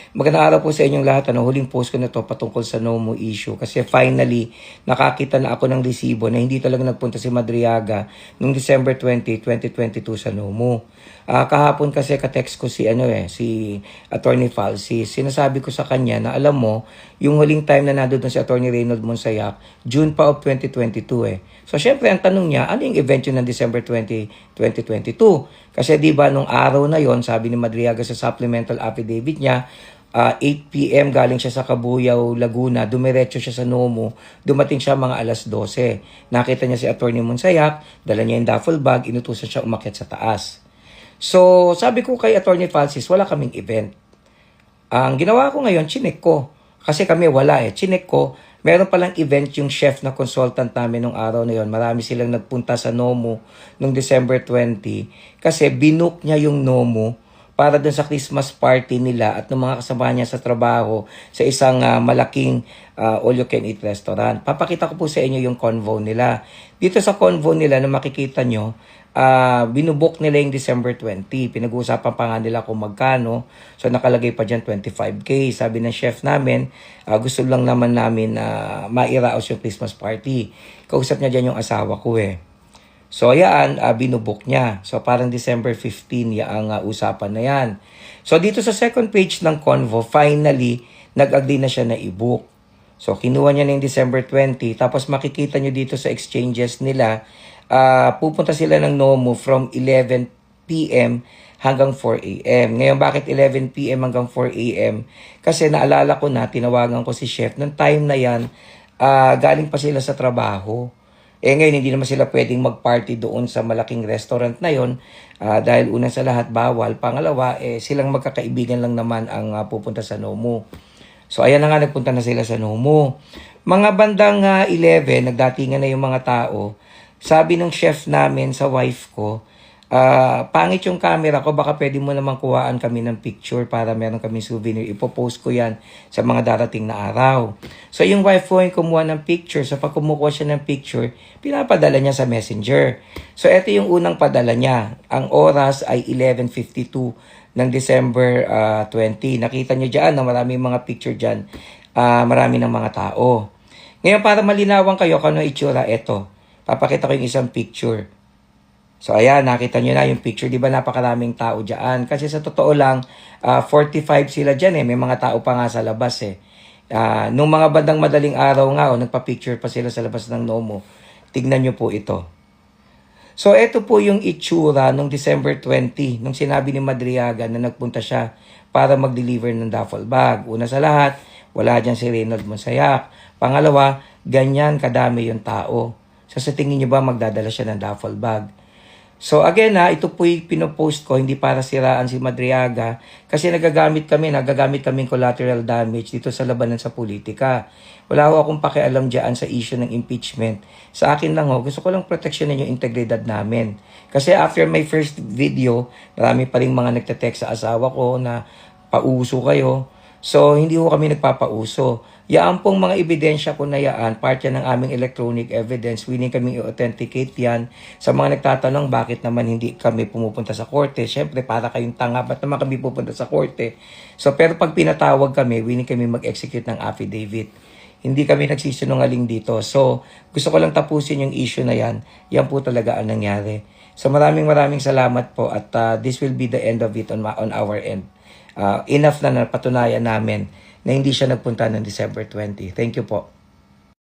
Magandang araw po sa inyong lahat. Huling post ko na to patungkol sa NOMO issue. Kasi finally, nakakita na ako ng resibo na hindi talaga nagpunta si Madriaga noong December 20, 2022 sa NOMO. Kahapon kasi ka-text ko si Attorney Falsi. Sinasabi ko sa kanya na alam mo, yung huling time na nandun si Attorney Reynold Monsayak, June pa of 2022 So syempre ang tanong niya, ano yung event yun ng December 20, 2022? Kasi di ba nung araw na yon, sabi ni Madriaga sa supplemental affidavit niya, 8 p.m. galing siya sa Cabuyao, Laguna, dumiretso siya sa NOMO, dumating siya mga alas 12. Nakita niya si Attorney Monsayak, dala niya yung duffel bag, inutusan siya umakyat sa taas. So, sabi ko kay Attorney Falsis, wala kaming event. Ang ginawa ko ngayon, chinek ko. Kasi kami wala chinek ko, meron palang event yung chef na consultant namin nung araw na yon. Marami silang nagpunta sa NOMO nung December 20 kasi binook niya yung NOMO para dun sa Christmas party nila at ng mga kasama niya sa trabaho sa isang malaking all-you-can-eat restaurant. Papakita ko po sa inyo yung convo nila. Dito sa convo nila na makikita nyo, binubok nila yung December 20. Pinag-uusapan pa nga nila kung magkano. So nakalagay pa dyan 25K. Sabi ng chef namin, gusto lang naman namin mairaos yung Christmas party. Kausap niya dyan yung asawa ko So ayan, binubok niya. So parang December 15 ang usapan na yan. So dito sa second page ng convo, finally, nag-agree na siya na i-book. So kinuha niya na yung December 20. Tapos makikita niyo dito sa exchanges nila, pupunta sila ng NOMO from 11 p.m. hanggang 4 a.m. Ngayon, bakit 11 p.m. hanggang 4 a.m.? Kasi naalala ko na, tinawagan ko si chef. Noong time na yan, galing pa sila sa trabaho. Ngayon, hindi naman sila pwedeng mag-party doon sa malaking restaurant na yon dahil una sa lahat, bawal. Pangalawa, silang magkakaibigan lang naman ang pupunta sa NOMO. So, ayan na nga, nagpunta na sila sa NOMO. Mga bandang 11, nagdatingan na yung mga tao. Sabi ng chef namin sa wife ko, pangit yung camera ko, baka pwede mo naman kuhaan kami ng picture para meron kami souvenir. Ipopost ko yan sa mga darating na araw. So yung wife ko yung kumuha ng picture. So pag kumukuha siya ng picture, pinapadala niya sa messenger. So ito yung unang padala niya. Ang oras ay 11:52 ng December 20. Nakita niyo dyan na maraming mga picture dyan. Marami ng mga tao. Ngayon para malinawan kayo kung ano itsura, ito. Papakita ko yung isang picture. So ayan, nakita nyo na yung picture. Di ba napakaraming tao dyan? Kasi sa totoo lang, 45 sila dyan May mga tao pa nga sa labas nung mga bandang madaling araw nga, nagpa-picture pa sila sa labas ng NOMO. Tignan nyo po ito. So ito po yung itsura nung December 20, nung sinabi ni Madriaga na nagpunta siya para mag-deliver ng duffel bag. Una sa lahat, wala dyan si Reynold Monsayak. Pangalawa, ganyan kadami yung tao. So sa tingin nyo ba magdadala siya ng duffel bag? So again ito po yung pinopost ko, hindi para siraan si Madriaga kasi nagagamit kami collateral damage dito sa labanan sa politika. Wala ko akong pakialam dyan sa issue ng impeachment. Sa akin lang gusto ko lang proteksyonan yung integridad namin. Kasi after my first video, marami pa rin mga nagte-text sa asawa ko na pauso kayo. So hindi ko kami nagpapauso. Yaan pong mga ebidensya ko na yaan, part yan ng aming electronic evidence. Willing kami i-authenticate yan. Sa mga nagtatanong bakit naman hindi kami pumupunta sa korte. Siyempre, para kayong tanga, ba't naman kami pupunta sa korte? So, pero pag pinatawag kami, willing kami mag-execute ng affidavit. Hindi kami nagsisinungaling dito. So, gusto ko lang tapusin yung issue na yan. Yan po talaga ang nangyari. So, maraming salamat po at this will be the end of it on our end. Enough na napatunayan namin na hindi siya nagpunta ng December 20. Thank you po.